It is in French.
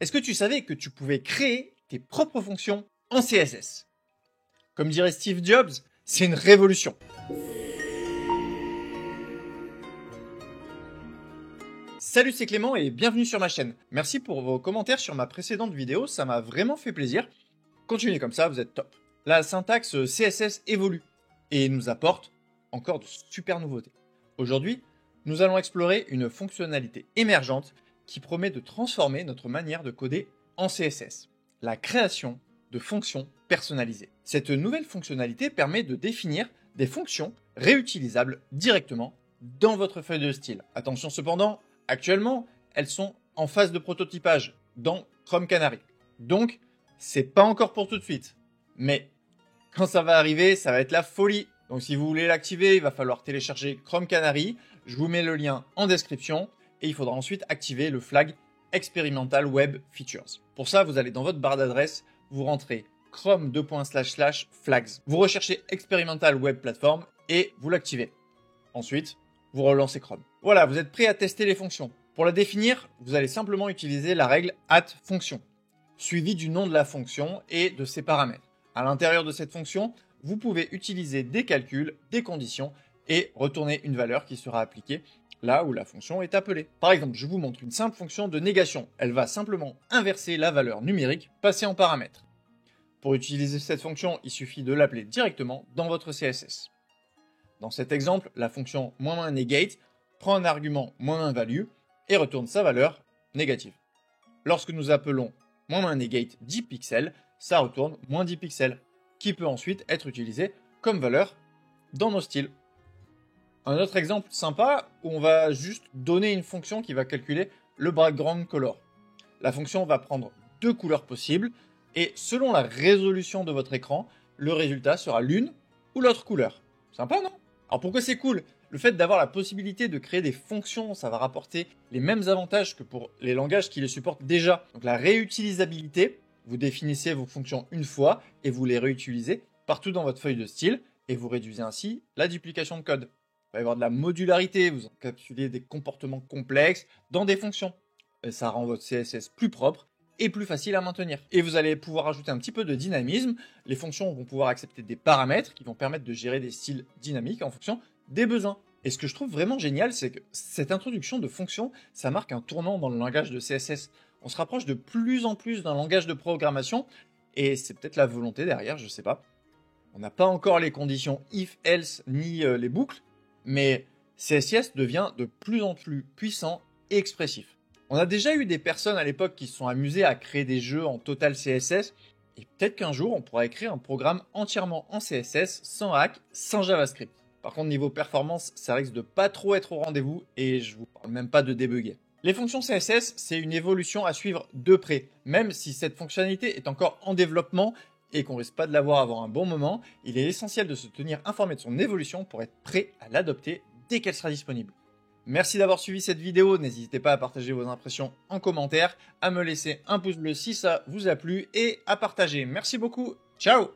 Est-ce que tu savais que tu pouvais créer tes propres fonctions en CSS? Comme dirait Steve Jobs, c'est une révolution. Salut, c'est Clément et bienvenue sur ma chaîne. Merci pour vos commentaires sur ma précédente vidéo, ça m'a vraiment fait plaisir. Continuez comme ça, vous êtes top. La syntaxe CSS évolue et nous apporte encore de super nouveautés. Aujourd'hui, nous allons explorer une fonctionnalité émergente qui promet de transformer notre manière de coder en CSS, la création de fonctions personnalisées. Cette nouvelle fonctionnalité permet de définir des fonctions réutilisables directement dans votre feuille de style. Attention cependant, actuellement, elles sont en phase de prototypage dans Chrome Canary. Donc, c'est pas encore pour tout de suite. Mais quand ça va arriver, ça va être la folie. Donc si vous voulez l'activer, il va falloir télécharger Chrome Canary. Je vous mets le lien en description. Et il faudra ensuite activer le flag Experimental Web Features. Pour ça, vous allez dans votre barre d'adresse, vous rentrez chrome://flags. Vous recherchez Experimental Web Platform et vous l'activez. Ensuite, vous relancez Chrome. Voilà, vous êtes prêt à tester les fonctions. Pour la définir, vous allez simplement utiliser la règle @fonction, suivie du nom de la fonction et de ses paramètres. À l'intérieur de cette fonction, vous pouvez utiliser des calculs, des conditions et retourner une valeur qui sera appliquée là où la fonction est appelée. Par exemple, je vous montre une simple fonction de négation. Elle va simplement inverser la valeur numérique passée en paramètre. Pour utiliser cette fonction, il suffit de l'appeler directement dans votre CSS. Dans cet exemple, la fonction -negate prend un argument -value et retourne sa valeur négative. Lorsque nous appelons -negate 10 pixels, ça retourne -10 pixels, qui peut ensuite être utilisé comme valeur dans nos styles. Un autre exemple sympa où on va juste donner une fonction qui va calculer le background color. La fonction va prendre deux couleurs possibles et selon la résolution de votre écran, le résultat sera l'une ou l'autre couleur. Sympa, non? Alors pourquoi c'est cool? Le fait d'avoir la possibilité de créer des fonctions, ça va rapporter les mêmes avantages que pour les langages qui les supportent déjà. Donc la réutilisabilité, vous définissez vos fonctions une fois et vous les réutilisez partout dans votre feuille de style et vous réduisez ainsi la duplication de code. Il va y avoir de la modularité, vous encapsulez des comportements complexes dans des fonctions. Et ça rend votre CSS plus propre et plus facile à maintenir. Et vous allez pouvoir ajouter un petit peu de dynamisme. Les fonctions vont pouvoir accepter des paramètres qui vont permettre de gérer des styles dynamiques en fonction des besoins. Et ce que je trouve vraiment génial, c'est que cette introduction de fonctions, ça marque un tournant dans le langage de CSS. On se rapproche de plus en plus d'un langage de programmation et c'est peut-être la volonté derrière, je sais pas. On n'a pas encore les conditions if, else ni les boucles, mais CSS devient de plus en plus puissant et expressif. On a déjà eu des personnes à l'époque qui se sont amusées à créer des jeux en total CSS, et peut-être qu'un jour on pourra écrire un programme entièrement en CSS, sans hack, sans JavaScript. Par contre, niveau performance, ça risque de pas trop être au rendez-vous, et je vous parle même pas de débugger. Les fonctions CSS, c'est une évolution à suivre de près, même si cette fonctionnalité est encore en développement, et qu'on risque pas de l'avoir avant un bon moment, il est essentiel de se tenir informé de son évolution pour être prêt à l'adopter dès qu'elle sera disponible. Merci d'avoir suivi cette vidéo, n'hésitez pas à partager vos impressions en commentaire, à me laisser un pouce bleu si ça vous a plu et à partager. Merci beaucoup, ciao!